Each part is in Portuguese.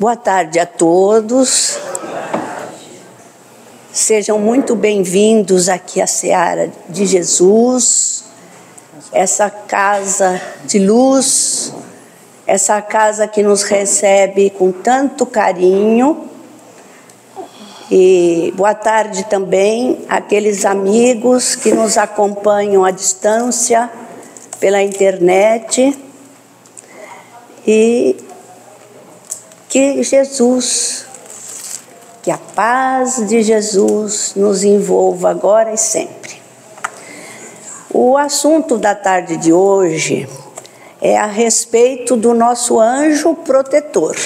Boa tarde a todos. Sejam muito bem-vindos aqui à Seara de Jesus, essa casa de luz, essa casa que nos recebe com tanto carinho. E boa tarde também àqueles amigos que nos acompanham à distância pela internet. E que Jesus, que a paz de Jesus nos envolva agora e sempre. O assunto da tarde de hoje é a respeito do nosso anjo protetor,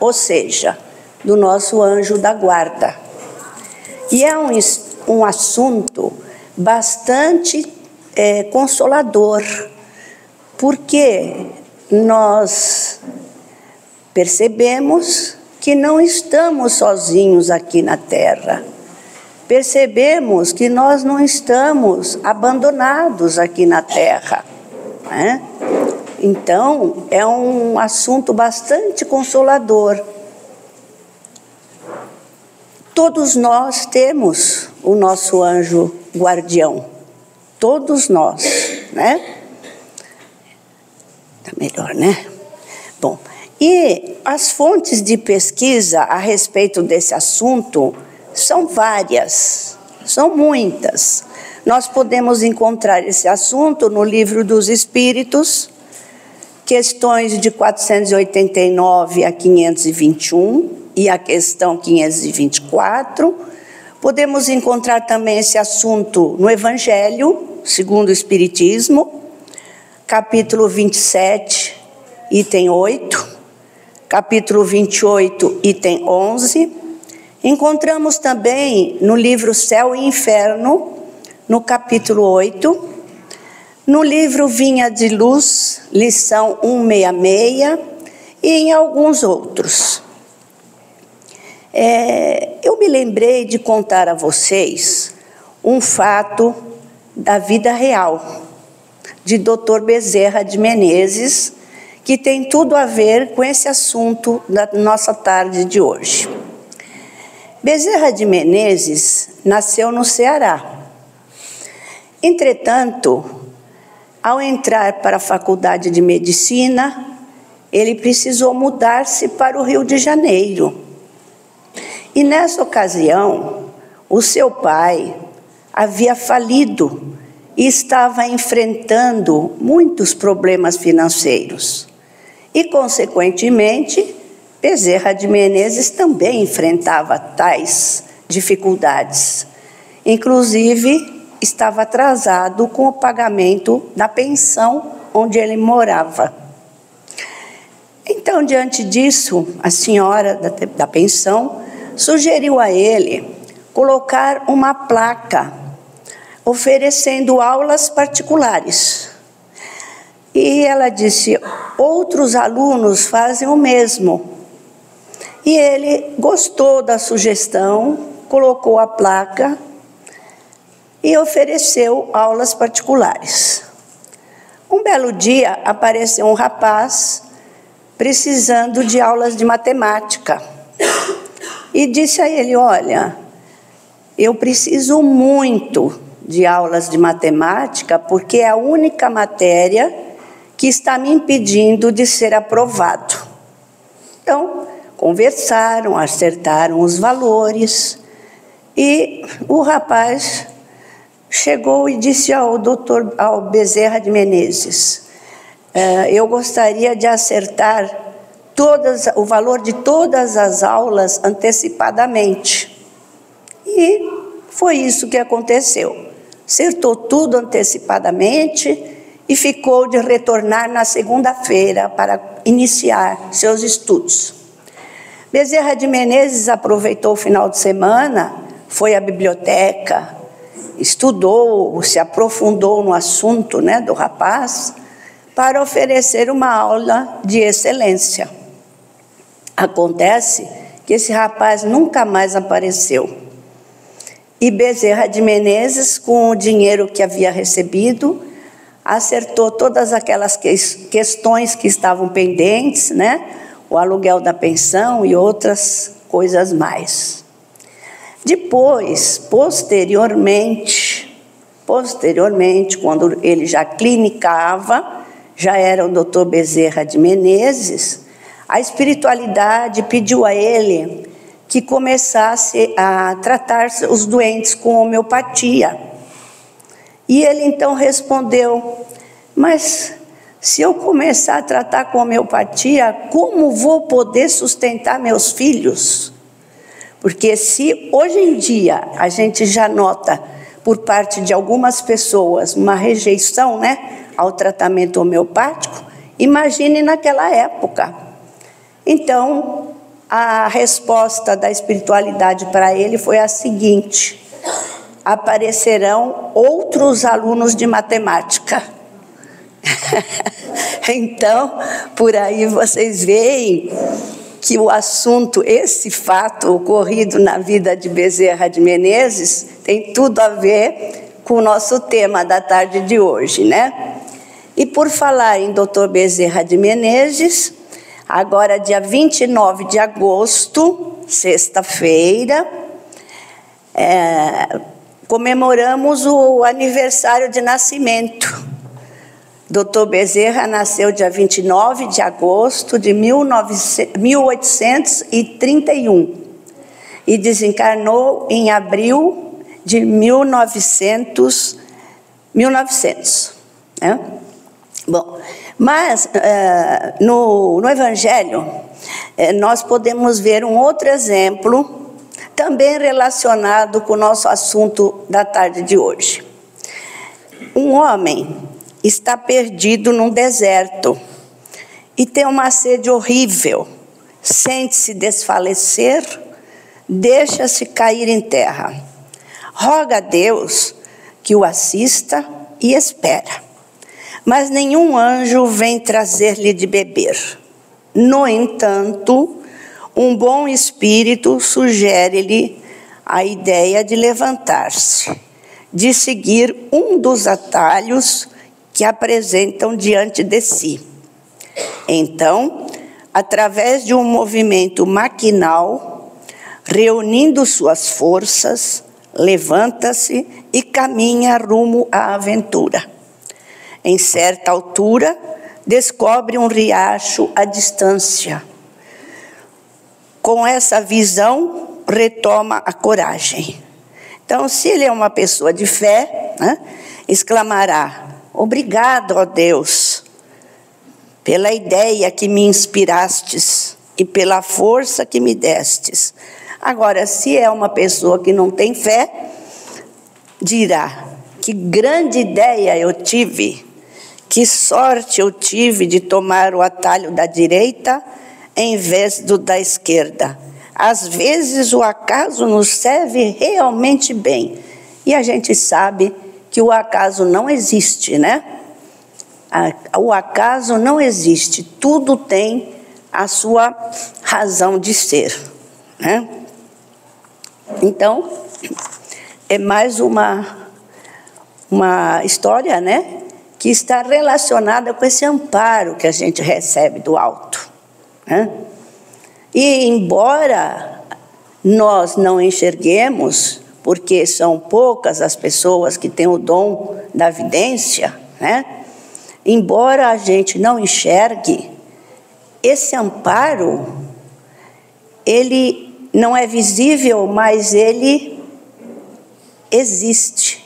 ou seja, do nosso anjo da guarda. E é um assunto bastante consolador, porque nós percebemos que não estamos sozinhos aqui na Terra. Percebemos que nós não estamos abandonados aqui na Terra, né? Então, é um assunto bastante consolador. Todos nós temos o nosso anjo guardião. Todos nós, né? Tá melhor, né? Bom, e as fontes de pesquisa a respeito desse assunto são várias, são muitas. Nós podemos encontrar esse assunto no Livro dos Espíritos, questões de 489 a 521 e a questão 524. Podemos encontrar também esse assunto no Evangelho, segundo o Espiritismo, capítulo 27, item 8. Capítulo 28, item 11. Encontramos também no livro Céu e Inferno, no capítulo 8. No livro Vinha de Luz, lição 166, e em alguns outros. Eu me lembrei de contar a vocês um fato da vida real, de Dr. Bezerra de Menezes, que tem tudo a ver com esse assunto da nossa tarde de hoje. Bezerra de Menezes nasceu no Ceará. Entretanto, ao entrar para a Faculdade de Medicina, ele precisou mudar-se para o Rio de Janeiro. E nessa ocasião, o seu pai havia falido e estava enfrentando muitos problemas financeiros. E, consequentemente, Bezerra de Menezes também enfrentava tais dificuldades. Inclusive, estava atrasado com o pagamento da pensão onde ele morava. Então, diante disso, a senhora da pensão sugeriu a ele colocar uma placa oferecendo aulas particulares. E ela disse: outros alunos fazem o mesmo. E ele gostou da sugestão, colocou a placa e ofereceu aulas particulares. Um belo dia apareceu um rapaz precisando de aulas de matemática. E disse a ele: olha, eu preciso muito de aulas de matemática porque é a única matéria que está me impedindo de ser aprovado. Então, conversaram, acertaram os valores e o rapaz chegou e disse ao Bezerra de Menezes: eu gostaria de acertar o valor de todas as aulas antecipadamente. E foi isso que aconteceu. Acertou tudo antecipadamente e ficou de retornar na segunda-feira para iniciar seus estudos. Bezerra de Menezes aproveitou o final de semana, foi à biblioteca, estudou, se aprofundou no assunto, né, do rapaz, para oferecer uma aula de excelência. Acontece que esse rapaz nunca mais apareceu. E Bezerra de Menezes, com o dinheiro que havia recebido, acertou todas aquelas questões que estavam pendentes, né? o aluguel da pensão e outras coisas mais. Depois, posteriormente, quando ele já clinicava, já era o Dr. Bezerra de Menezes, a espiritualidade pediu a ele que começasse a tratar os doentes com homeopatia. E ele então respondeu: mas se eu começar a tratar com homeopatia, como vou poder sustentar meus filhos? Porque se hoje em dia a gente já nota por parte de algumas pessoas uma rejeição, ao tratamento homeopático, imagine naquela época. Então, a resposta da espiritualidade para ele foi a seguinte: aparecerão outros alunos de matemática. Então, por aí vocês veem que o assunto, esse fato ocorrido na vida de Bezerra de Menezes, tem tudo a ver com o nosso tema da tarde de hoje, E por falar em Dr. Bezerra de Menezes, agora dia 29 de agosto, sexta-feira, comemoramos o aniversário de nascimento. Dr. Bezerra nasceu dia 29 de agosto de 1831 e desencarnou em abril de 1900. Bom, mas no Evangelho nós podemos ver um outro exemplo, também relacionado com o nosso assunto da tarde de hoje. Um homem está perdido num deserto e tem uma sede horrível, sente-se desfalecer, deixa-se cair em terra. Roga a Deus que o assista e espera. Mas nenhum anjo vem trazer-lhe de beber. No entanto, um bom espírito sugere-lhe a ideia de levantar-se, de seguir um dos atalhos que apresentam diante de si. Então, através de um movimento maquinal, reunindo suas forças, levanta-se e caminha rumo à aventura. Em certa altura, descobre um riacho à distância. Com essa visão, retoma a coragem. Então, se ele é uma pessoa de fé, exclamará: obrigado, ó Deus, pela ideia que me inspirastes e pela força que me destes. Agora, se é uma pessoa que não tem fé, dirá: que grande ideia eu tive, que sorte eu tive de tomar o atalho da direita em vez do da esquerda. Às vezes o acaso nos serve realmente bem. E a gente sabe que o acaso não existe, O acaso não existe. Tudo tem a sua razão de ser, Então, é mais uma história, que está relacionada com esse amparo que a gente recebe do alto. E embora nós não enxerguemos, porque são poucas as pessoas que têm o dom da vidência, embora a gente não enxergue, esse amparo, ele não é visível, mas ele existe.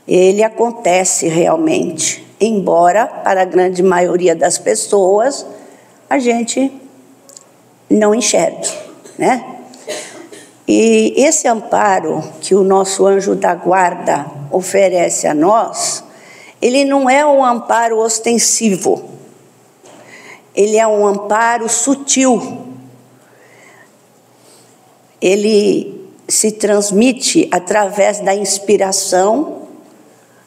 Ele acontece realmente, embora para a grande maioria das pessoas a gente não enxergue, E esse amparo que o nosso anjo da guarda oferece a nós, ele não é um amparo ostensivo, ele é um amparo sutil. Ele se transmite através da inspiração,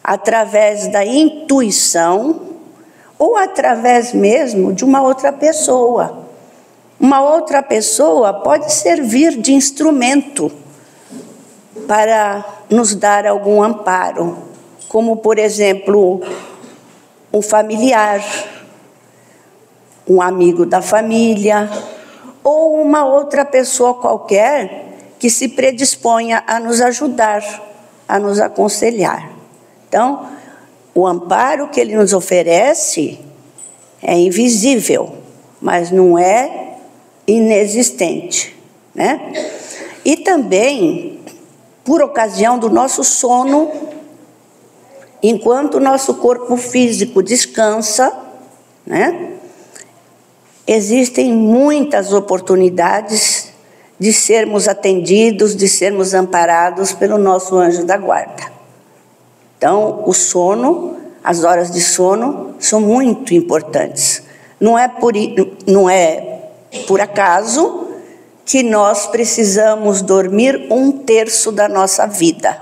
através da intuição ou através mesmo de uma outra pessoa. Uma outra pessoa pode servir de instrumento para nos dar algum amparo, como, por exemplo, um familiar, um amigo da família ou uma outra pessoa qualquer que se predisponha a nos ajudar, a nos aconselhar. Então, o amparo que ele nos oferece é invisível, mas não é inexistente, né? E também, por ocasião do nosso sono, enquanto o nosso corpo físico descansa, né? Existem muitas oportunidades de sermos atendidos, de sermos amparados pelo nosso anjo da guarda. Então, o sono, as horas de sono, são muito importantes. Não é por acaso que nós precisamos dormir 1/3 da nossa vida.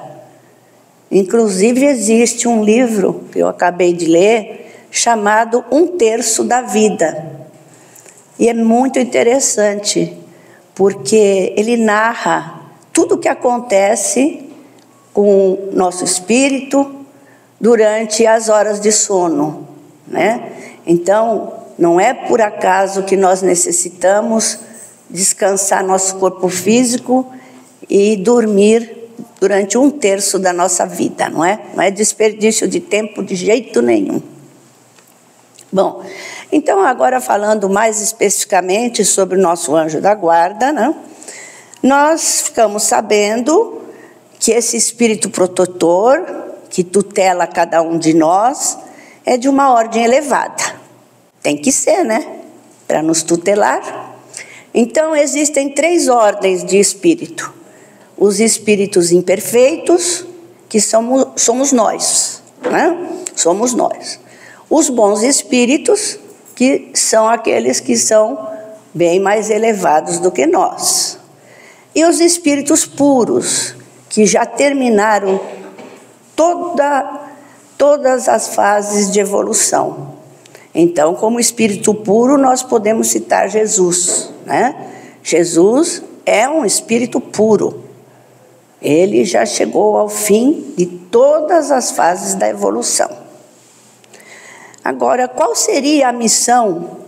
Inclusive, existe um livro que eu acabei de ler, chamado 1/3 da Vida. E é muito interessante, porque ele narra tudo o que acontece com o nosso espírito durante as horas de sono, né? Então, não é por acaso que nós necessitamos descansar nosso corpo físico e dormir durante 1/3 da nossa vida, não é? Não é desperdício de tempo de jeito nenhum. Bom, então agora falando mais especificamente sobre o nosso anjo da guarda, né? Nós ficamos sabendo que esse espírito protetor, que tutela cada um de nós, é de uma ordem elevada. Tem que ser, né? Para nos tutelar. Então, existem 3 ordens de espírito. Os espíritos imperfeitos, que somos nós, né? Somos nós. Os bons espíritos, que são aqueles que são bem mais elevados do que nós. E os espíritos puros, que já terminaram todas as fases de evolução. Então, como espírito puro, nós podemos citar Jesus, né? Jesus é um espírito puro. Ele já chegou ao fim de todas as fases da evolução. Agora, qual seria a missão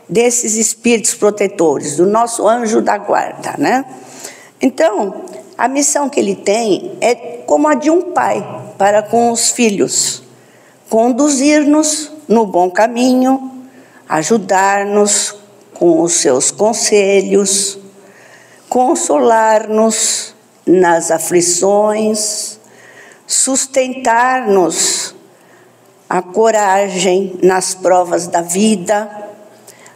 desses espíritos protetores, do nosso anjo da guarda, né? Então, a missão que ele tem é como a de um pai para com os filhos: conduzir-nos no bom caminho, ajudar-nos com os seus conselhos, consolar-nos nas aflições, sustentar-nos a coragem nas provas da vida,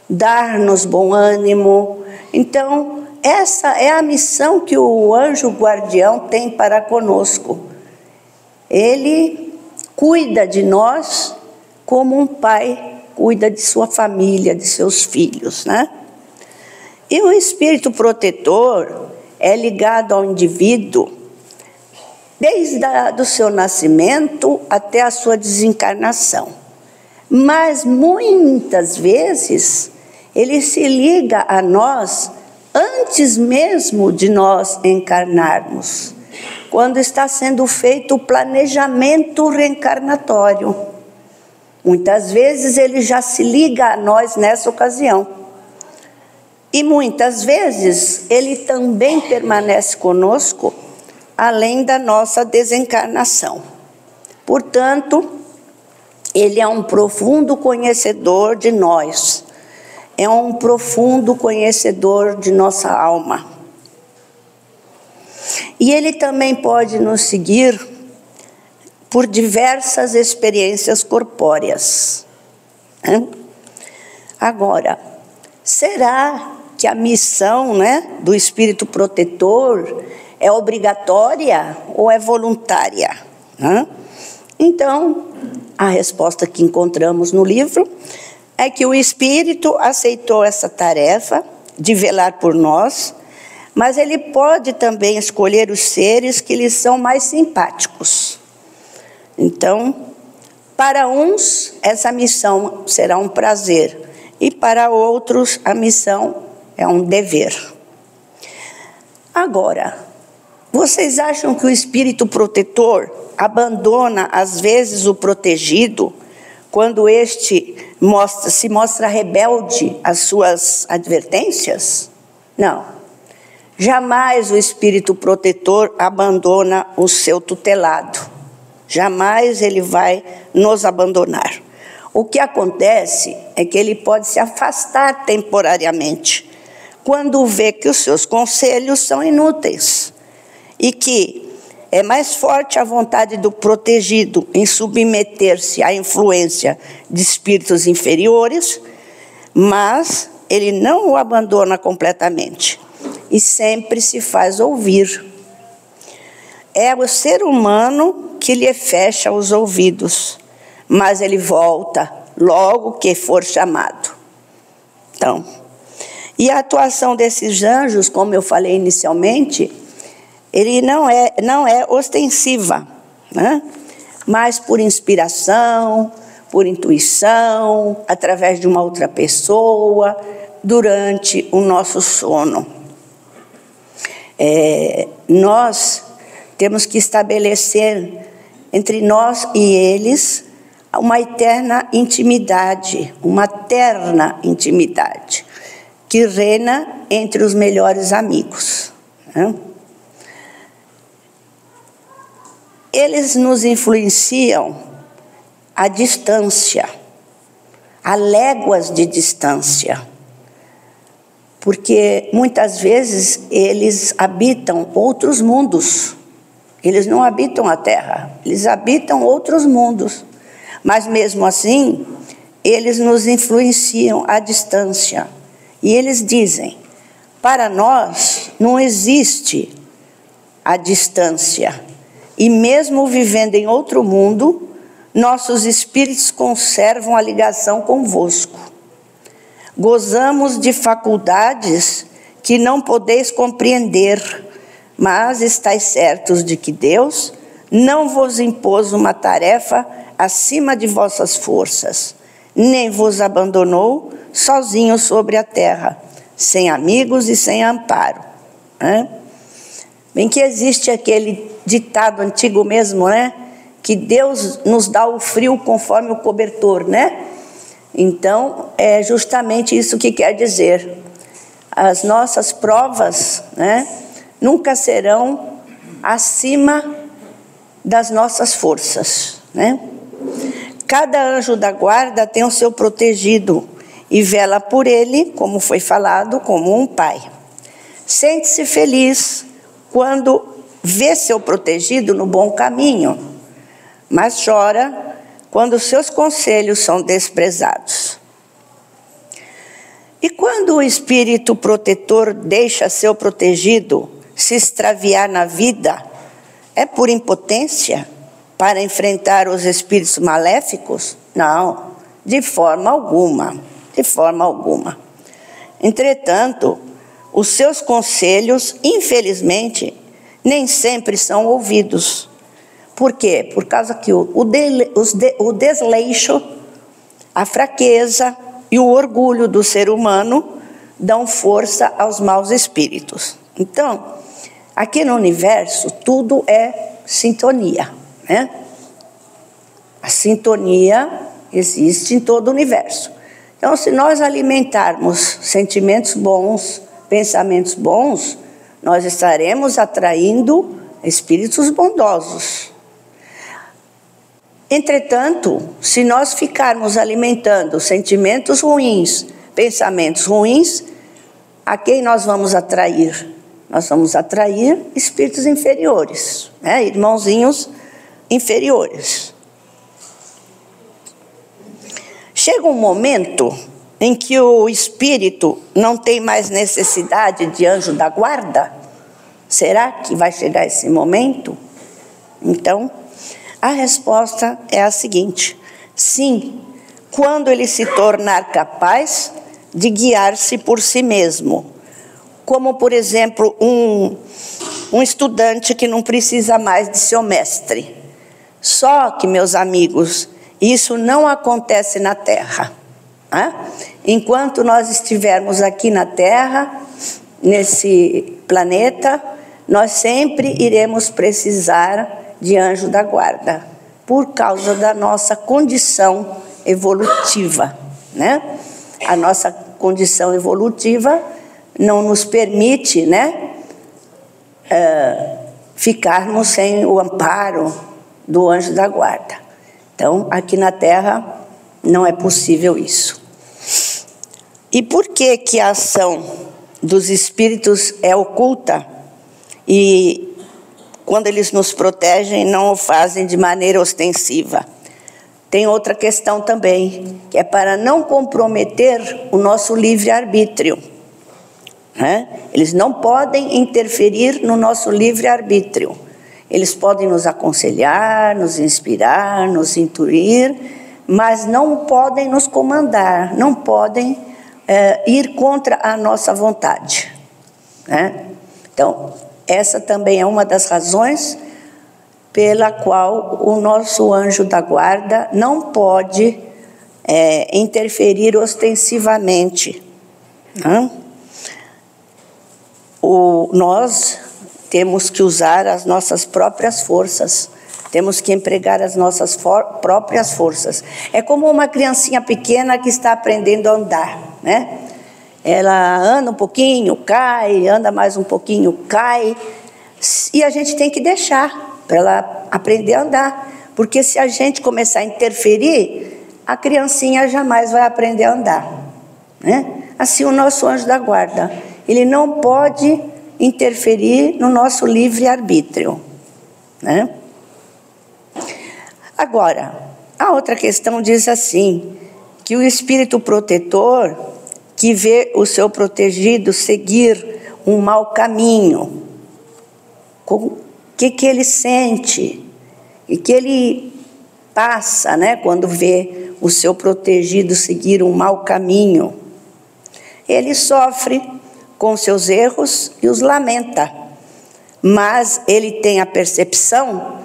dar-nos bom ânimo. Então, essa é a missão que o anjo guardião tem para conosco. Ele cuida de nós como um pai cuida de sua família, de seus filhos, né? E o espírito protetor é ligado ao indivíduo desde o seu nascimento até a sua desencarnação. Mas muitas vezes ele se liga a nós antes mesmo de nós encarnarmos, quando está sendo feito o planejamento reencarnatório. Muitas vezes ele já se liga a nós nessa ocasião. E muitas vezes ele também permanece conosco além da nossa desencarnação. Portanto, ele é um profundo conhecedor de nós, é um profundo conhecedor de nossa alma. E ele também pode nos seguir por diversas experiências corpóreas. Agora, será que a missão, né, do espírito protetor é obrigatória ou é voluntária? Então, a resposta que encontramos no livro é que o espírito aceitou essa tarefa de velar por nós, mas ele pode também escolher os seres que lhe são mais simpáticos. Então, para uns, essa missão será um prazer, e para outros, a missão é um dever. Agora, vocês acham que o espírito protetor abandona, às vezes, o protegido, quando este se mostra rebelde às suas advertências? Não. Jamais o espírito protetor abandona o seu tutelado. Jamais ele vai nos abandonar. O que acontece é que ele pode se afastar temporariamente, quando vê que os seus conselhos são inúteis e que é mais forte a vontade do protegido em submeter-se à influência de espíritos inferiores, mas ele não o abandona completamente e sempre se faz ouvir. É o ser humano que lhe fecha os ouvidos, mas ele volta logo que for chamado. Então, e a atuação desses anjos, como eu falei inicialmente, ele não é ostensiva, né? Mas por inspiração, por intuição, através de uma outra pessoa, durante o nosso sono. Nós temos que estabelecer entre nós e eles uma eterna intimidade, uma terna intimidade, que reina entre os melhores amigos, né? Eles nos influenciam à distância, a léguas de distância, porque muitas vezes eles habitam outros mundos. Eles não habitam a Terra, eles habitam outros mundos. Mas mesmo assim, eles nos influenciam à distância. E eles dizem: para nós não existe a distância. E mesmo vivendo em outro mundo, nossos espíritos conservam a ligação convosco. Gozamos de faculdades que não podeis compreender, mas estáis certos de que Deus não vos impôs uma tarefa acima de vossas forças, nem vos abandonou sozinhos sobre a terra, sem amigos e sem amparo. Bem que existe aquele ditado antigo mesmo, né? Que Deus nos dá o frio conforme o cobertor, né? Então, é justamente isso que quer dizer. As nossas provas, né, nunca serão acima das nossas forças, né? Cada anjo da guarda tem o seu protegido e vela por ele, como foi falado, como um pai. Sente-se feliz quando vê seu protegido no bom caminho, mas chora quando seus conselhos são desprezados. E quando o espírito protetor deixa seu protegido se extraviar na vida, é por impotência para enfrentar os espíritos maléficos? Não, de forma alguma, de forma alguma. Entretanto, os seus conselhos, infelizmente, nem sempre são ouvidos. Por quê? Por causa que o desleixo, a fraqueza e o orgulho do ser humano dão força aos maus espíritos. Então, aqui no universo, tudo é sintonia, né? A sintonia existe em todo o universo. Então, se nós alimentarmos sentimentos bons, pensamentos bons, nós estaremos atraindo espíritos bondosos. Entretanto, se nós ficarmos alimentando sentimentos ruins, pensamentos ruins, a quem nós vamos atrair? Nós vamos atrair espíritos inferiores, né? Irmãozinhos inferiores. Chega um momento em que o espírito não tem mais necessidade de anjo da guarda? Será que vai chegar esse momento? Então, a resposta é a seguinte: sim, quando ele se tornar capaz de guiar-se por si mesmo. Como, por exemplo, um estudante que não precisa mais de seu mestre. Só que, meus amigos, isso não acontece na Terra. Né? Enquanto nós estivermos aqui na Terra, nesse planeta, nós sempre iremos precisar de anjo da guarda, por causa da nossa condição evolutiva. né? A nossa condição evolutiva não nos permite, né, ficarmos sem o amparo do anjo da guarda. Então, aqui na Terra não é possível isso. E por que que a ação dos espíritos é oculta e quando eles nos protegem não o fazem de maneira ostensiva? Tem outra questão também, que é para não comprometer o nosso livre-arbítrio, né? Eles não podem interferir no nosso livre-arbítrio. Eles podem nos aconselhar, nos inspirar, nos intuir, mas não podem nos comandar, não podem ir contra a nossa vontade, né? Então, essa também é uma das razões pela qual o nosso anjo da guarda não pode interferir ostensivamente, né? Nós temos que usar as nossas próprias forças, temos que empregar as nossas próprias forças. É como uma criancinha pequena que está aprendendo a andar, né? Ela anda um pouquinho, cai, anda mais um pouquinho, cai, e a gente tem que deixar para ela aprender a andar, porque se a gente começar a interferir, a criancinha jamais vai aprender a andar, né? Assim, o nosso anjo da guarda, ele não pode interferir no nosso livre-arbítrio, né? Agora, a outra questão diz assim, que o espírito protetor que vê o seu protegido seguir um mau caminho, o que ele sente e que ele passa, né, quando vê o seu protegido seguir um mau caminho. Ele sofre com seus erros e os lamenta, mas ele tem a percepção,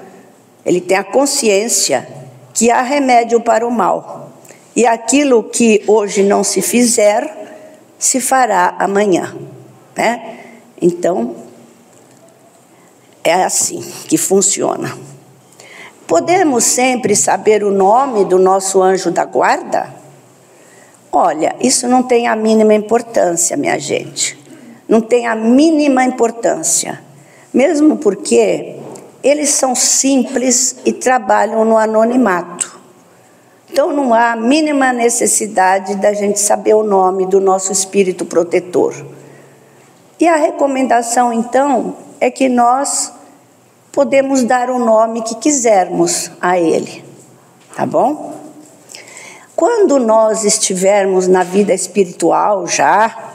ele tem a consciência que há remédio para o mal. E aquilo que hoje não se fizer, se fará amanhã, né? Então, é assim que funciona. Podemos sempre saber o nome do nosso anjo da guarda? Olha, isso não tem a mínima importância, minha gente. Não tem a mínima importância. Mesmo porque eles são simples e trabalham no anonimato. Então, não há a mínima necessidade da gente saber o nome do nosso espírito protetor. E a recomendação, então, é que nós podemos dar o nome que quisermos a ele, tá bom? Quando nós estivermos na vida espiritual já,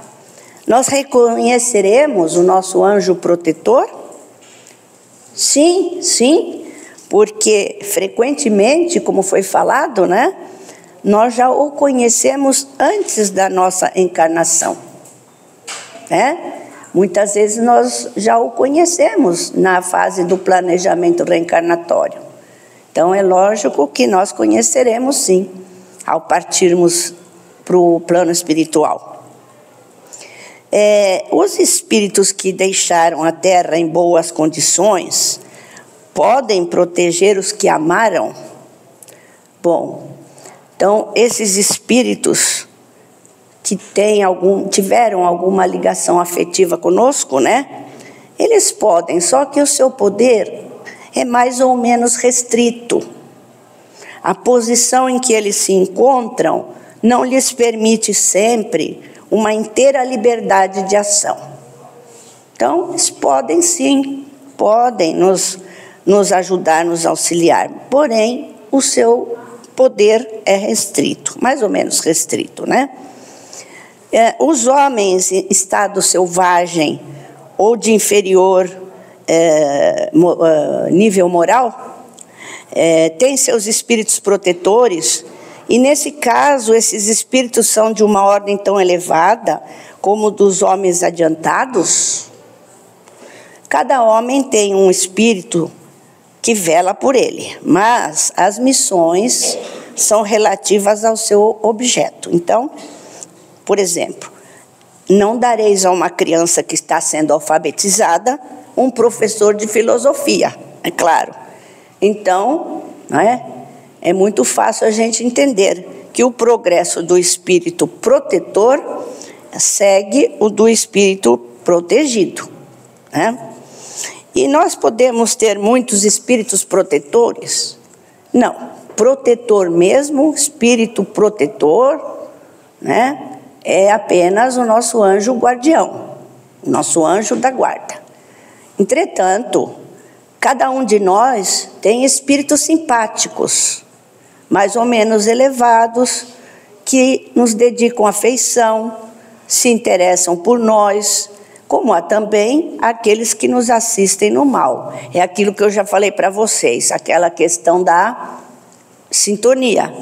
nós reconheceremos o nosso anjo protetor? Sim, sim. Porque frequentemente, como foi falado, né, nós já o conhecemos antes da nossa encarnação, né? Muitas vezes nós já o conhecemos na fase do planejamento reencarnatório. Então é lógico que nós conheceremos sim, ao partirmos para o plano espiritual. Os espíritos que deixaram a Terra em boas condições podem proteger os que amaram? Bom, então esses espíritos que tiveram alguma ligação afetiva conosco, né? Eles podem, só que o seu poder é mais ou menos restrito. A posição em que eles se encontram não lhes permite sempre uma inteira liberdade de ação. Então, eles podem sim, podem nos ajudar, nos auxiliar, porém, o seu poder é restrito, mais ou menos restrito, né? Os homens em estado selvagem ou de inferior nível moral têm seus espíritos protetores, e nesse caso, esses espíritos são de uma ordem tão elevada como dos homens adiantados. Cada homem tem um espírito que vela por ele, mas as missões são relativas ao seu objeto. Então, por exemplo, não dareis a uma criança que está sendo alfabetizada um professor de filosofia, é claro. Então, não é muito fácil a gente entender que o progresso do espírito protetor segue o do espírito protegido, né? E nós podemos ter muitos espíritos protetores? Não, protetor mesmo, espírito protetor, né, é apenas o nosso anjo guardião, o nosso anjo da guarda. Entretanto, cada um de nós tem espíritos simpáticos, mais ou menos elevados, que nos dedicam afeição, se interessam por nós, como há também aqueles que nos assistem no mal. É aquilo que eu já falei para vocês, aquela questão da sintonia,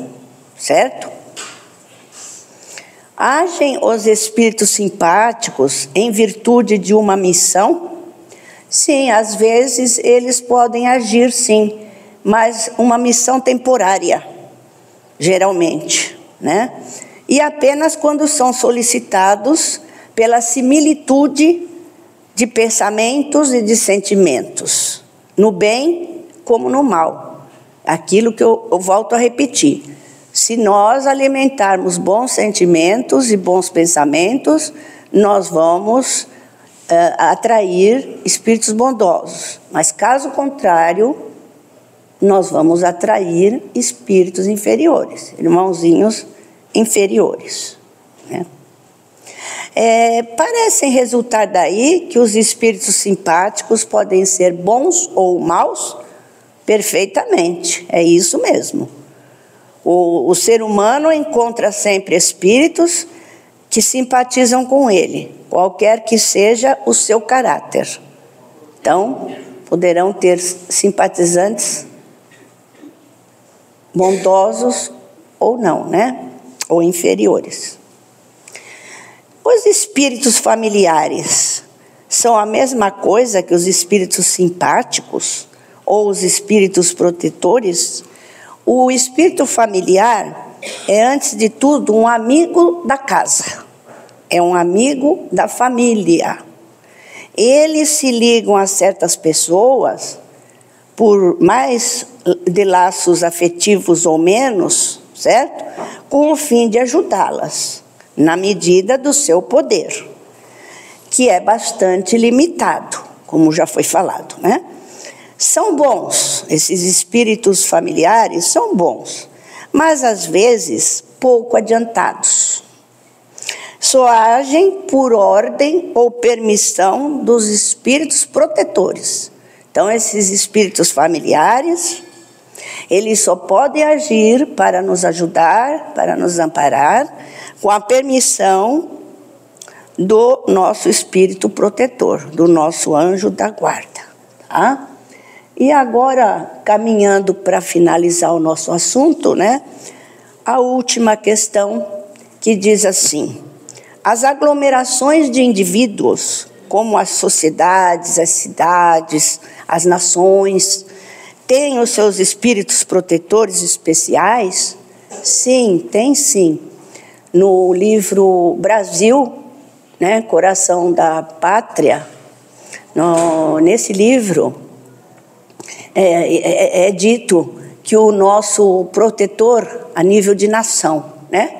certo? Agem os espíritos simpáticos em virtude de uma missão? Sim, às vezes eles podem agir, sim, mas uma missão temporária, geralmente, né? E apenas quando são solicitados pela similitude de pensamentos e de sentimentos, no bem como no mal. Aquilo que eu volto a repetir. Se nós alimentarmos bons sentimentos e bons pensamentos, nós vamos atrair espíritos bondosos. Mas, caso contrário, nós vamos atrair espíritos inferiores, irmãozinhos inferiores, né? Parecem resultar daí que os espíritos simpáticos podem ser bons ou maus? Perfeitamente, é isso mesmo. O ser humano encontra sempre espíritos que simpatizam com ele, qualquer que seja o seu caráter. Então, poderão ter simpatizantes bondosos ou não, né? Ou inferiores. Os espíritos familiares são a mesma coisa que os espíritos simpáticos ou os espíritos protetores? O espírito familiar é, antes de tudo, um amigo da casa, é um amigo da família. Eles se ligam a certas pessoas, por mais de laços afetivos ou menos, certo? Com o fim de ajudá-las, na medida do seu poder, que é bastante limitado, como já foi falado, né? São bons, esses espíritos familiares são bons, mas às vezes pouco adiantados. Só agem por ordem ou permissão dos espíritos protetores. Então, esses espíritos familiares, eles só podem agir para nos ajudar, para nos amparar, com a permissão do nosso espírito protetor, do nosso anjo da guarda, tá? E agora, caminhando para finalizar o nosso assunto, né? A última questão que diz assim: as aglomerações de indivíduos, como as sociedades, as cidades, as nações, têm os seus espíritos protetores especiais? Sim, tem sim. No livro Brasil, né, Coração da Pátria, nesse livro é dito que o nosso protetor a nível de nação, né,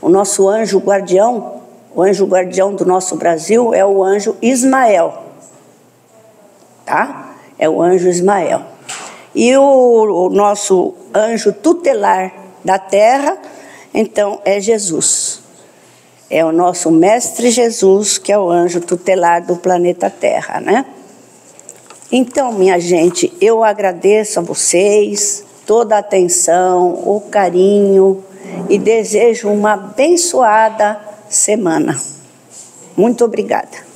o nosso anjo guardião, o anjo guardião do nosso Brasil é o anjo Ismael, tá? É o anjo Ismael. E o nosso anjo tutelar da terra, então, é Jesus. É o nosso mestre Jesus, que é o anjo tutelar do planeta Terra, né? Então, minha gente, eu agradeço a vocês toda a atenção, o carinho e desejo uma abençoada semana. Muito obrigada.